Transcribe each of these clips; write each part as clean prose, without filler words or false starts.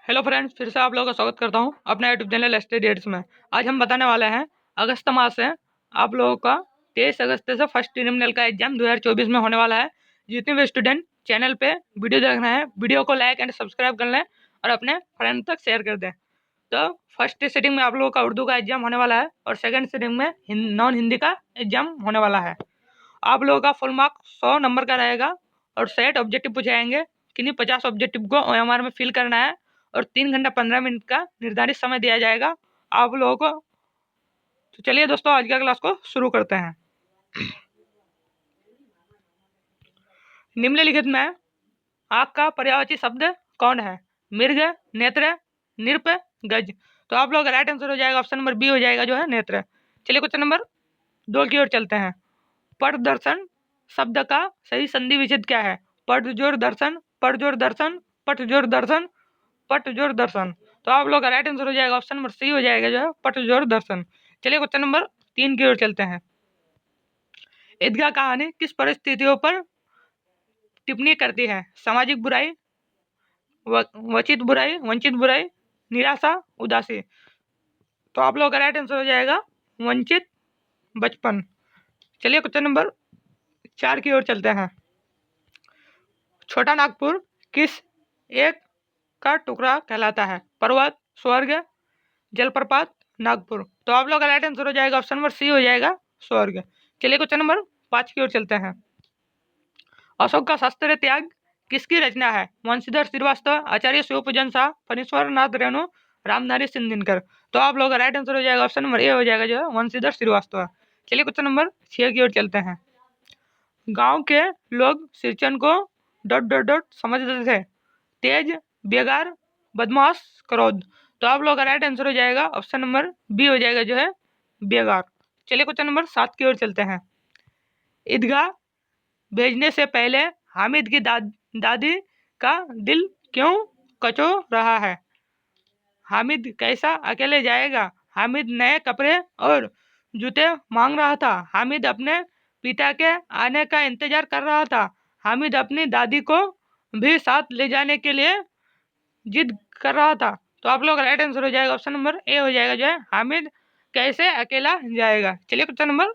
Hello friends, फिर से आप लोगों का स्वागत करता हूं अपने यूट्यूब चैनल स्टडी डेट्स में। आज हम बताने वाले हैं अगस्त मास से आप लोगों का 23 अगस्त से फर्स्ट टर्मिनल का एग्जाम 2024 में होने वाला है। जितने भी स्टूडेंट चैनल पे वीडियो देख रहे हैं, वीडियो को लाइक एंड सब्सक्राइब कर लें और अपने फ्रेंड तक शेयर कर दें। तो फर्स्ट सेटिंग में आप लोगों का उर्दू का एग्जाम होने वाला है और सेकेंड सेटिंग में नॉन हिंदी का एग्जाम होने वाला है। आप लोगों का फुल मार्क 100 नंबर का रहेगा और 60 ऑब्जेक्टिव पूछे जाएंगे। किन्हीं 50 ऑब्जेक्टिव को OMR में फिल करना है और 3 घंटा 15 मिनट का निर्धारित समय दिया जाएगा आप लोगों को। तो चलिए दोस्तों, आज का क्लास को शुरू करते हैं। निम्नलिखित में आँख का पर्यायवाची शब्द कौन है? मृग, नेत्र, निरप, गज। तो आप लोग राइट आंसर हो जाएगा ऑप्शन नंबर बी हो जाएगा, जो है नेत्र। चलिए क्वेश्चन नंबर 2 की ओर चलते हैं। पटदर्शन शब्द का सही संधि विच्छेद क्या है? पटजोर दर्शन, पटजोर दर्शन, पटजोर दर्शन, पटजोर दर्शन। तो आप लोग का राइट आंसर हो जाएगा ऑप्शन नंबर सी हो जाएगा, जो है पटजोर दर्शन। चलिए क्वेश्चन नंबर 3 की ओर चलते हैं। ईदगाह कहानी किस परिस्थितियों पर टिप्पणी करती है? सामाजिक बुराई, वंचित बुराई, वंचित बुराई, निराशा, उदासी। तो आप लोग का राइट आंसर हो जाएगा वंचित बचपन। चलिए क्वेश्चन नंबर 4 की ओर चलते हैं। छोटा नागपुर किस एक का टुकड़ा कहलाता है? पर्वत, स्वर्ग, जलप्रपात, नागपुर। तो आप लोग का राइट आंसर हो जाएगा ऑप्शन नंबर सी हो जाएगा, स्वर्ग। चलिए क्वेश्चन नंबर 5 की ओर चलते हैं। अशोक का शास्त्रीय त्याग किसकी रचना है? वंशीधर श्रीवास्तव, आचार्य शिवपूजन शाह, फणीश्वर नाथ रेणु, रामधारी सिंह दिनकर। तो आप लोग का राइट आंसर हो जाएगा ऑप्शन नंबर ए हो जाएगा, जो है वंशीधर श्रीवास्तव। चलिए क्वेश्चन नंबर 6 की ओर चलते हैं। गांव के लोग सिरचन को ... समझते थे। तेज, बेगार, बदमाश, क्रोध। तो आप लोग का राइट आंसर हो जाएगा ऑप्शन नंबर बी हो जाएगा, जो है बेगार। चलिए क्वेश्चन नंबर 7 की ओर चलते हैं। ईदगाह भेजने से पहले हामिद की दादी का दिल क्यों कचो रहा है? हामिद कैसा अकेले जाएगा? हामिद नए कपड़े और जूते मांग रहा था। हामिद अपने पिता के आने का इंतजार कर रहा था। हामिद अपनी दादी को भी साथ ले जाने के लिए जिद कर रहा था। तो आप लोग राइट आंसर हो जाएगा ऑप्शन नंबर ए हो जाएगा, जो है हामिद कैसे अकेला जाएगा। चलिए क्वेश्चन नंबर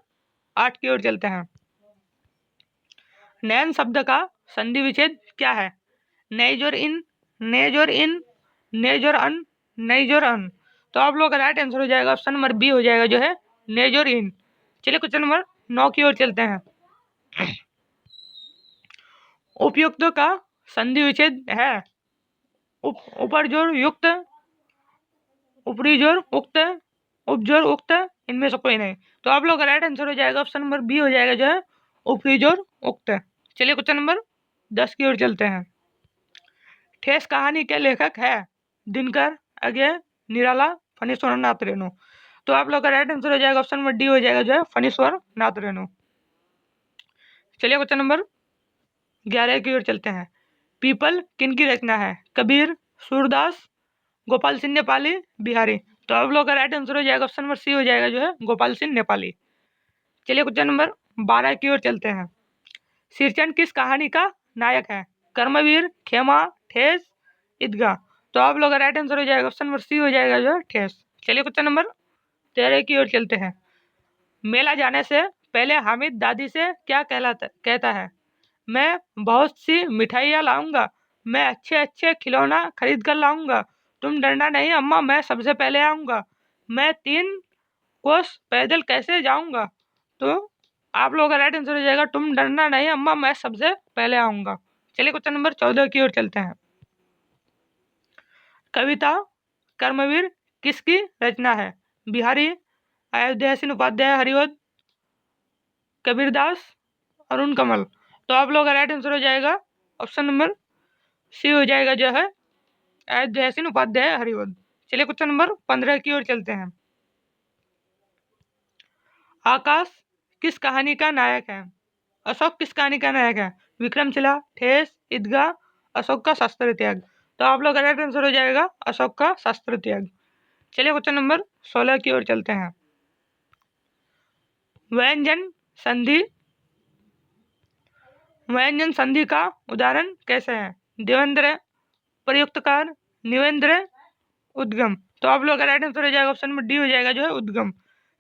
8 की ओर चलते हैं। नयन शब्द का संधि विच्छेद क्या है? नैजोर इन, नेजोर इन, नेजोर अन, नैजोर अन। तो आप लोग का राइट आंसर हो जाएगा ऑप्शन नंबर बी हो जाएगा, जो है नेजोर इन। चलिए क्वेश्चन नंबर 9 की ओर चलते हैं। उपयुक्त का संधि विच्छेद है ऊपर जोर युक्त, ऊपरी जोर उक्त, उपजोर उक्त, इनमें से कोई नहीं। तो आप लोग का राइट आंसर हो जाएगा ऑप्शन नंबर बी हो जाएगा, जो है ऊपरी जोर उक्त। चलिए क्वेश्चन नंबर 10 की ओर चलते हैं। ठेस कहानी के लेखक है? दिनकर, अजय, निराला, फणीश्वर नाथ रेणु। तो आप लोग का राइट आंसर हो जाएगा ऑप्शन नंबर डी हो जाएगा, जो है फणीश्वर नाथ रेणु। चलिए क्वेश्चन नंबर 11 की ओर चलते हैं। पीपल किन की रचना है? कबीर, सूरदास, गोपाल सिंह नेपाली, बिहारी। तो आप लोग का राइट आंसर हो जाएगा ऑप्शन नंबर सी हो जाएगा, जो है गोपाल सिंह नेपाली। चलिए क्वेश्चन नंबर 12 की ओर चलते हैं। सिरचन किस कहानी का नायक है? कर्मवीर, खेमा, ठेस, ईदगाह। तो आप लोग का राइट आंसर हो जाएगा ऑप्शन नंबर सी हो जाएगा, जो है ठेस। चलिए क्वेश्चन नंबर 13 की ओर चलते हैं। मेला जाने से पहले हामिद दादी से क्या कहता है? मैं बहुत सी मिठाइयाँ लाऊंगा, मैं अच्छे अच्छे खिलौना खरीद कर लाऊंगा, तुम डरना नहीं अम्मा, मैं सबसे पहले आऊंगा, मैं 3 कोस पैदल कैसे जाऊंगा। तो आप लोगों का राइट आंसर हो जाएगा तुम डरना नहीं अम्मा, मैं सबसे पहले आऊंगा। चलिए क्वेश्चन नंबर 14 की ओर चलते हैं। कविता कर्मवीर किसकी रचना है? बिहारी, अयोध्या सिंह उपाध्याय हरिवंश, कबीरदास, अरुण कमल। तो आप लोग का राइट आंसर हो जाएगा ऑप्शन नंबर सी हो जाएगा, जो है अयोध्या सिंह उपाध्याय हरिवंश। चलिए क्वेश्चन नंबर 15 की ओर चलते हैं। आकाश किस कहानी का नायक है? अशोक किस कहानी का नायक है? विक्रमशिला, ठेस, ईदगाह, अशोक का शास्त्र त्याग। तो आप लोग का राइट आंसर हो जाएगा अशोक का शास्त्र त्याग। चलिए क्वेश्चन नंबर 16 की ओर चलते हैं। व्यंजन संधि, व्यंजन संधि का उदाहरण कैसे है? देवेंद्र, प्रयुक्तकार, निवेंद्र, उद्गम। तो आप लोग का राइट आंसर हो जाएगा ऑप्शन नंबर डी हो जाएगा जो है उद्गम।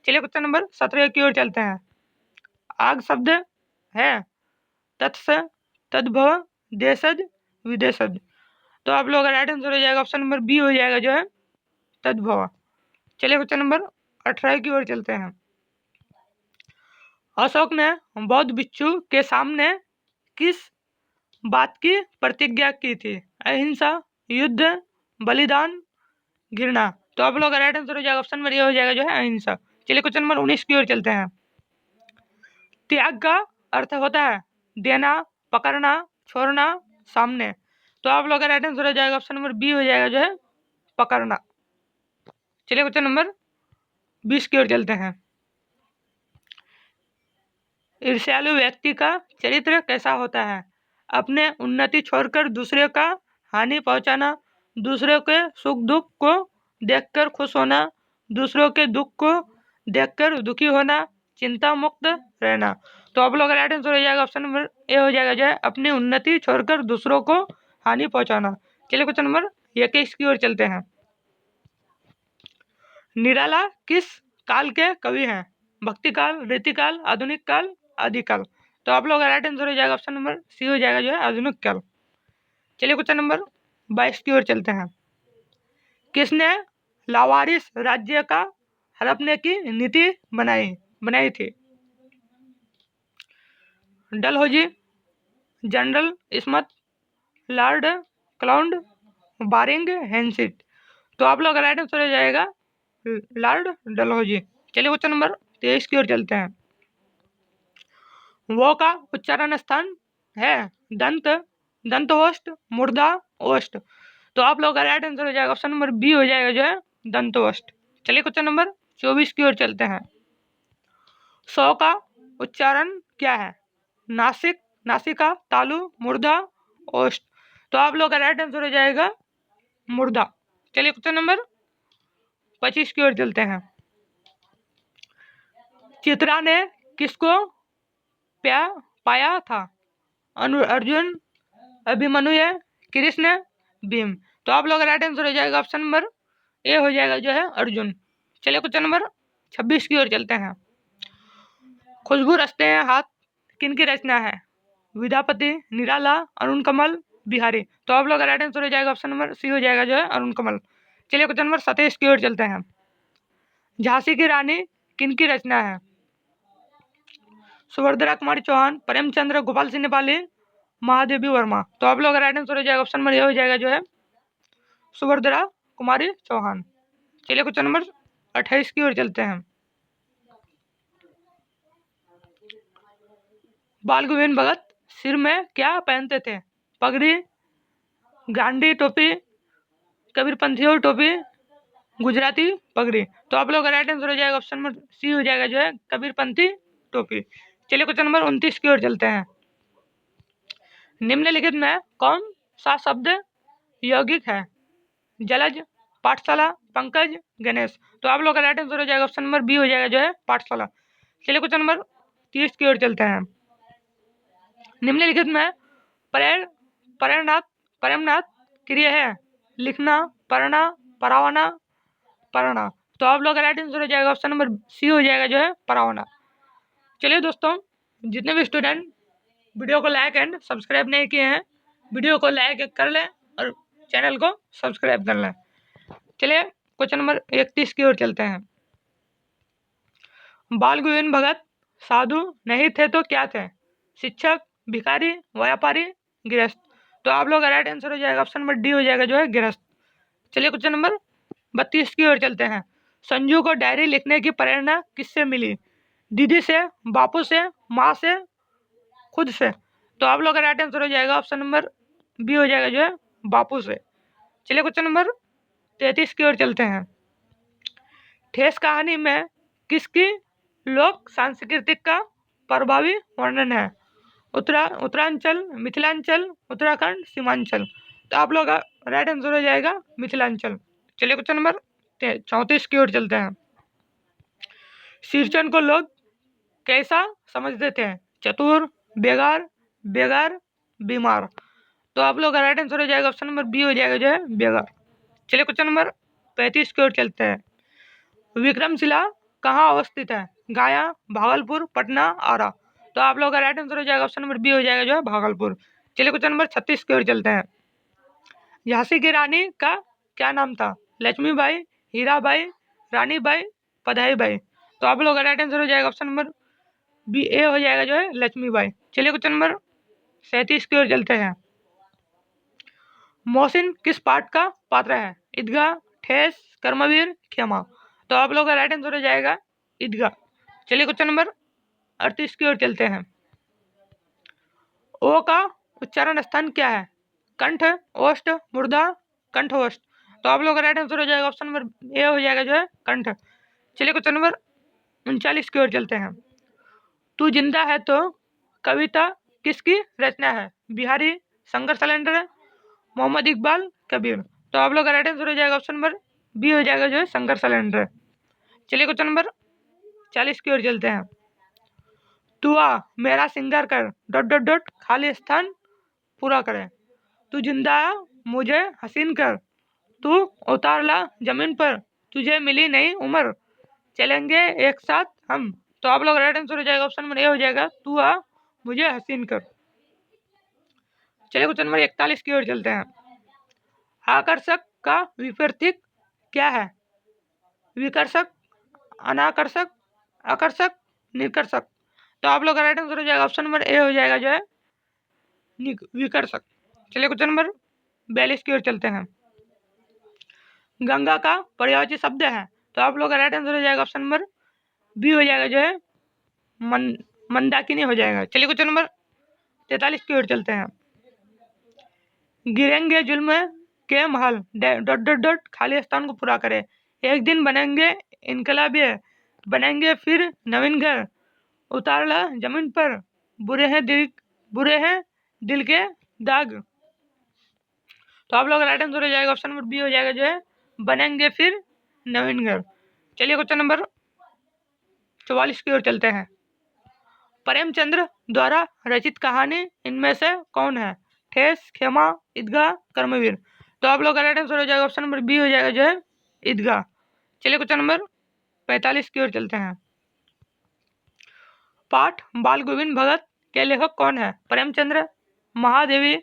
चलिए क्वेश्चन नंबर 17 की ओर चलते हैं। आग शब्द है तत्स, तद्भव, देशज, विदेशज। तो आप लोग का राइट आंसर हो जाएगा ऑप्शन नंबर बी हो जाएगा जो है तद्भव। चलिए क्वेश्चन नंबर 18 की ओर चलते हैं। अशोक ने बौद्ध भिक्षु के सामने किस बात की प्रतिज्ञा की थी? अहिंसा, युद्ध, बलिदान, घृणा। तो आप लोग का राइट आंसर हो जाएगा ऑप्शन नंबर ए हो जाएगा जो है अहिंसा। चलिए क्वेश्चन नंबर 19 की ओर चलते हैं। त्याग का अर्थ होता है देना, पकड़ना, छोड़ना, सामने। तो आप लोग का राइट आंसर हो जाएगा ऑप्शन नंबर बी हो जाएगा जो है पकड़ना। चलिए क्वेश्चन नंबर 20 की ओर चलते हैं। ईर्ष्यालु व्यक्ति का चरित्र कैसा होता है? अपने उन्नति छोड़कर दूसरे का हानि पहुंचाना, दूसरों के सुख दुख को देखकर खुश होना, दूसरों के दुख को देखकर दुखी होना, चिंता मुक्त रहना। तो आप लोग का राइट आंसर हो जाएगा ऑप्शन नंबर ए हो जाएगा जो है अपनी उन्नति छोड़कर दूसरों को हानि पहुंचाना। चलिए क्वेश्चन नंबर 21 की ओर चलते हैं। निराला किस काल के कवि हैं? भक्ति काल, रीतिकाल, आधुनिक काल, आदिकाल। तो आप लोग का राइट आंसर हो जाएगा ऑप्शन नंबर सी हो जाएगा जो है आधुनिक काल। चलिए क्वेश्चन नंबर 22 की ओर चलते हैं। किसने लावारिस राज्य का हड़पने की नीति बनाई थी? Dalhousie, general Smith, lord Cloud, बारिंग हैंसिट। तो आप लोग का राइट आंसर हो जाएगा लॉर्ड डलहौजी। चलिए क्वेश्चन नंबर 23 की ओर चलते हैं। वो का उच्चारण स्थान है दंत, दंत ओष्ठ, मूर्धा, ओष्ठ। तो आप लोग का राइट आंसर हो जाएगा ऑप्शन नंबर बी हो जाएगा जो है दंत ओष्ठ। चलिए क्वेश्चन नंबर 24 की ओर चलते हैं। सौ का उच्चारण क्या है? नासिक, नासिका, तालु, मूर्धा, ओष्ठ। तो आप लोग का राइट आंसर हो जाएगा मूर्धा। चलिए क्वेश्चन नंबर 25 की ओर चलते हैं। चित्रा ने किसको पाया था? अर्जुन, अभिमन्यु, कृष्ण, भीम। तो आप लोग का राइट आंसर हो जाएगा ऑप्शन नंबर ए हो जाएगा जो है अर्जुन। चलिए क्वेश्चन नंबर 26 की ओर चलते हैं। खुशबू रचते हैं हाथ किन की रचना है? विद्यापति, निराला, अरुण कमल, बिहारी। तो आप लोग का राइट आंसर हो जाएगा ऑप्शन नंबर सी हो जाएगा जो है अरुण कमल। चलिए क्वेश्चन नंबर 27 की ओर चलते हैं। झांसी की रानी किन की रचना है? सुभद्रा कुमारी चौहान, प्रेमचंद्र, गोपाल सिंह नेपाली, महादेवी वर्मा। तो आप लोग का राइट आंसर हो जाएगा ऑप्शन नंबर ए हो जाएगा जो है सुभद्रा कुमारी चौहान। चलिए क्वेश्चन नंबर 28 की ओर चलते हैं। बाल गोविंद भगत सिर में क्या पहनते थे? पगड़ी, गांडी टोपी, कबीरपंथी टोपी, गुजराती पगड़ी। तो आप लोग का राइट आंसर हो जाएगा ऑप्शन नंबर सी हो जाएगा जो है कबीरपंथी टोपी। चलिए क्वेश्चन नंबर 29 की ओर चलते हैं। निम्नलिखित में कौन सा शब्द यौगिक है? जलज, पाठशाला, पंकज, गणेश। तो आप लोग का राइट आंसर हो जाएगा ऑप्शन नंबर बी हो जाएगा जो है पाठशाला। चलिए क्वेश्चन नंबर 30 की ओर चलते हैं। निम्नलिखित में प्रेरणार्थ प्रेरणार्थ क्रिया है लिखना, पढ़ना, पढ़ाना, पढ़ना। तो आप लोग का राइट आंसर हो जाएगा ऑप्शन नंबर सी हो जाएगा जो है पढ़ाना। चलिए दोस्तों, जितने भी स्टूडेंट वीडियो को लाइक एंड सब्सक्राइब नहीं किए हैं, वीडियो को लाइक कर लें और चैनल को सब्सक्राइब कर लें। चलिए क्वेश्चन नंबर 31 की ओर चलते हैं। बाल गोविंद भगत साधु नहीं थे तो क्या थे? शिक्षक, भिखारी, व्यापारी, गृहस्थ। तो आप लोग का राइट आंसर हो जाएगा ऑप्शन नंबर डी हो जाएगा जो है गृहस्थ। चलिए क्वेश्चन नंबर 32 की ओर चलते हैं। संजू को डायरी लिखने की प्रेरणा किससे मिली? दीदी से, बापू से, माँ से, खुद से। तो आप लोग का राइट आंसर हो जाएगा ऑप्शन नंबर बी हो जाएगा जो है बापू से। चलिए क्वेश्चन नंबर 33 की ओर चलते हैं। ठेस कहानी में किसकी लोक सांस्कृतिक का प्रभावी वर्णन है? उत्तरांचल, मिथिलांचल, उत्तराखंड, सीमांचल। तो आप लोग का राइट आंसर हो जाएगा मिथिलांचल। चलिए क्वेश्चन नंबर 34 की ओर चलते हैं। शीर्चन को लोग कैसा समझते थे? चतुर, बेगार, बेगार, बीमार। तो आप लोग का राइट आंसर हो जाएगा ऑप्शन नंबर बी हो जाएगा जो है बेगार। चलिए क्वेश्चन नंबर 35 की ओर चलते हैं। विक्रमशिला कहाँ अवस्थित है? गया, भागलपुर, पटना, आरा। तो आप लोग का राइट आंसर हो जाएगा ऑप्शन नंबर बी हो जाएगा जो है भागलपुर। चलिए क्वेश्चन नंबर 36 की ओर चलते हैं। झांसी की रानी का क्या नाम था? लक्ष्मीबाई, हीराबाई, रानीबाई, पधाईबाई। तो आप लोग का राइट आंसर हो जाएगा ऑप्शन नंबर बी ए हो जाएगा जो है लक्ष्मीबाई। चलिए क्वेश्चन नंबर 37 की ओर चलते हैं। मोहसिन किस पाठ का पात्र है? ईदगाह, ठेस, कर्मवीर, क्षमा। तो आप लोग का राइट आंसर हो जाएगा ईदगाह। चलिए क्वेश्चन नंबर 38 की ओर चलते हैं। ओ का उच्चारण स्थान क्या है? कंठ, ओष्ठ, मूर्धा, कंठोष्ठ। तो आप लोग का राइट आंसर हो जाएगा ऑप्शन नंबर ए हो जाएगा जो है कंठ। चलिए क्वेश्चन नंबर 39 की ओर चलते हैं। तू जिंदा है तो कविता किसकी रचना है? बिहारी, शंकर सलेंडर, मोहम्मद इकबाल, कबीर। तो आप लोग का राइट आंसर हो जाएगा ऑप्शन नंबर बी हो जाएगा जो है शंकर सलेंडर। चलिए क्वेश्चन नंबर 40 की ओर चलते हैं। तू आ मेरा सिंगार कर डॉट डॉट डॉट खाली स्थान पूरा करे। तू जिंदा आ मुझे हसीन कर, तू उतार ला जमीन पर, तुझे मिली नई उम्र, चलेंगे एक साथ हम। तो आप लोग राइट आंसर हो जाएगा ऑप्शन नंबर ए हो जाएगा तू आ मुझे हसीन कर। चलिए क्वेश्चन नंबर 41 की ओर चलते हैं। आकर्षक का विपरीत क्या है? विकर्षक, अनाकर्षक, आकर्षक, निकर्षक। तो आप लोग का राइट आंसर हो जाएगा ऑप्शन नंबर ए हो जाएगा जो है विकर्षक। चलिए क्वेश्चन नंबर 42 की ओर चलते हैं। गंगा का पर्यायवाची शब्द है। तो आप लोग का राइट आंसर हो जाएगा ऑप्शन नंबर बी हो जाएगा जो है मंदाकिनी हो जाएगा। चलिए क्वेश्चन नंबर 43 की ओर चलते हैं। गिरेंगे जुल्म के महल डॉट डॉट डॉट खाली स्थान को पूरा करें। एक दिन बनेंगे इनकलाबी, बनेंगे फिर नवीन घर, उतार ला जमीन पर, बुरे हैं दिल के दाग। तो आप लोग राइट आंसर हो जाएगा ऑप्शन नंबर बी हो जाएगा जो है बनेंगे फिर नवीन घर। चलिए क्वेश्चन नंबर 44 की ओर चलते हैं। प्रेमचंद्र द्वारा रचित कहानी इनमें से कौन है? ठेस, खेमा, ईदगाह, कर्मवीर। तो आप लोग का राइट आंसर हो जाएगा ऑप्शन नंबर बी हो जाएगा जो है ईदगाह। चलिए क्वेश्चन नंबर 45 की ओर चलते हैं। पाठ बाल गोविंद भगत के लेखक कौन है? प्रेमचंद्र, महादेवी,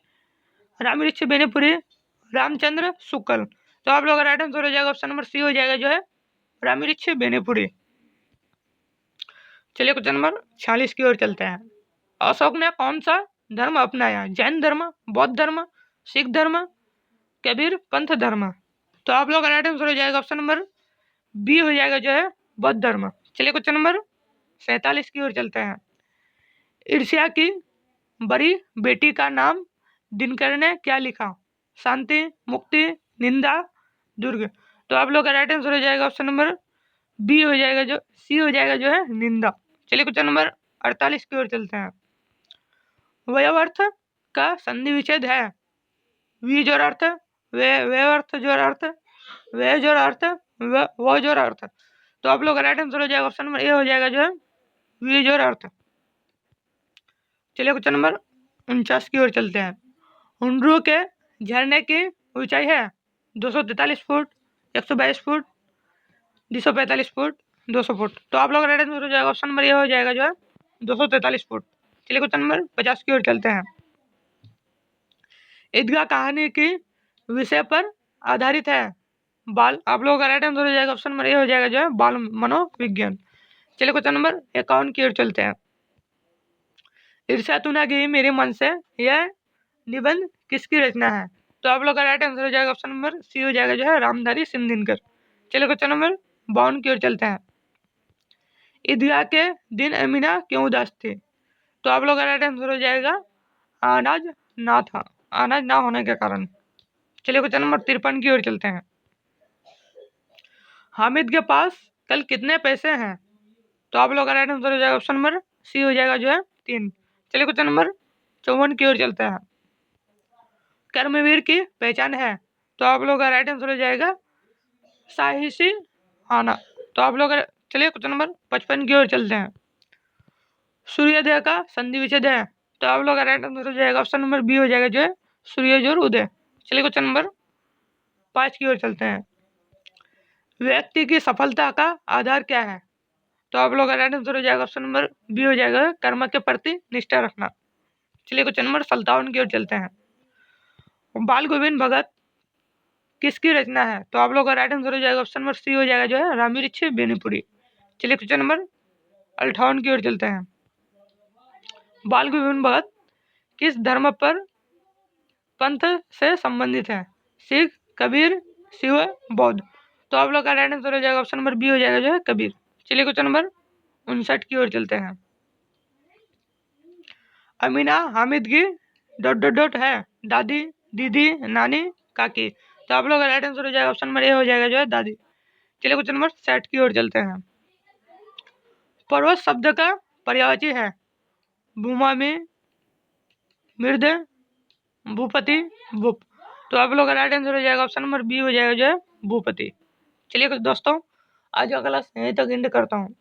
रामऋषि बेनीपुरी, रामचंद्र शुक्ल। तो आप लोग का राइट आंसर हो जाएगा ऑप्शन नंबर सी हो जाएगा जो है रामऋषि बेनीपुरी। चलिए क्वेश्चन नंबर 46 की ओर चलते हैं। अशोक ने कौन सा धर्म अपनाया? जैन धर्म, बौद्ध धर्म, सिख धर्म, कबीर पंथ धर्म। तो आप लोग का राइट आंसर हो जाएगा ऑप्शन नंबर बी हो जाएगा जो है बौद्ध धर्म। चलिए क्वेश्चन नंबर 47 की ओर चलते हैं। ईर्ष्या की बड़ी बेटी का नाम दिनकर ने क्या लिखा? शांति, मुक्ति, निंदा, दुर्ग। तो आप लोग का राइट आंसर हो जाएगा ऑप्शन नंबर बी हो जाएगा जो सी हो जाएगा जो है निंदा। चलिए क्वेश्चन नंबर 48 की ओर चलते हैं। व्यवर्थ का संधि विच्छेद है। वी जोड़ अर्थ, वे अर्थ जोड़ अर्थ, वे जोड़ अर्थ, वो जोड़ अर्थ। तो आप लोग का राइट आंसर हो जाएगा ऑप्शन नंबर ए हो जाएगा जो है वी जोड़ अर्थ। चलिए क्वेश्चन नंबर 49 की ओर चलते हैं। हुंड्रू के झरने की ऊंचाई है 243 फुट, 122 फुट, 245 फुट, 200 फुट। तो आप लोग राइट आंसर हो जाएगा ऑप्शन नंबर ए हो जाएगा जो है 243 फुट। चलिए क्वेश्चन नंबर 50 की ओर चलते हैं। ईदगाह कहानी की विषय पर आधारित है। बाल आप लोगों का राइट आंसर हो जाएगा ऑप्शन नंबर ए हो जाएगा जो है बाल मनोविज्ञान। चलिए क्वेश्चन नंबर 51 की ओर चलते हैं। ईर्ष्या तू ना गई मेरे मन से यह निबंध किसकी रचना है? तो आप लोग का राइट आंसर हो जाएगा ऑप्शन नंबर सी हो जाएगा जो है रामधारी सिंह दिनकर। चलिए क्वेश्चन नंबर 52 की ओर चलते हैं। ईदगाह के दिन अमीना क्यों उदास थी? तो आप लोग का राइट आंसर हो जाएगा अनाज ना था, अनाज ना होने के कारण। चलिए क्वेश्चन नंबर 53 की ओर चलते हैं। हामिद के पास कल कितने पैसे हैं? तो आप लोग का राइट आंसर हो जाएगा ऑप्शन नंबर सी हो जाएगा जो है 3। चलिए क्वेश्चन नंबर 54 की ओर चलते हैं। कर्मवीर की पहचान है। तो आप लोग का राइट आंसर हो जाएगा साहसी आना। तो आप लोग चलिए क्वेश्चन नंबर 55 की ओर चलते हैं। सूर्योदय का संधि विच्छेद है। तो आप लोग का राइट आंसर हो जाएगा ऑप्शन नंबर बी हो जाएगा जो है सूर्य जोड़ उदय। चलिए क्वेश्चन नंबर 5 की ओर चलते हैं। व्यक्ति की सफलता का आधार क्या है? तो आप लोग का राइट आंसर हो जाएगा ऑप्शन नंबर बी हो जाएगा, कर्म के प्रति निष्ठा रखना। चलिए क्वेश्चन नंबर 57 की ओर चलते हैं। बाल गोविंद भगत किसकी रचना है? तो आप लोग का राइट आंसर हो जाएगा ऑप्शन नंबर सी हो जाएगा जो है, रामीरिच बेनीपुरी। चलिए क्वेश्चन नंबर 58 की ओर चलते हैं। बाल गोविंद भगत किस धर्म पर पंथ से संबंधित है? सिख, कबीर, शिव, बौद्ध। तो आप लोग का राइट आंसर हो जाएगा ऑप्शन नंबर बी हो जाएगा जो है, कबीर। चलिए क्वेश्चन नंबर 59 की ओर चलते हैं। अमीना हामिद की डॉट डॉट डॉट है दादी, दीदी, नानी, काकी। तो आप लोग का राइट आंसर हो जाएगा ऑप्शन नंबर ए हो जाएगा जो है, दादी। चलिए क्वेश्चन नंबर 60 की ओर चलते हैं। पर्वत शब्द का पर्यायवाची है? भूमा में, मृद, भूपति, भूप। तो आप लोग का राइट आंसर हो जाएगा ऑप्शन नंबर बी हो जाएगा जो है, भूपति। चलिए दोस्तों, आज का क्लास यहीं तक एंड करता हूँ।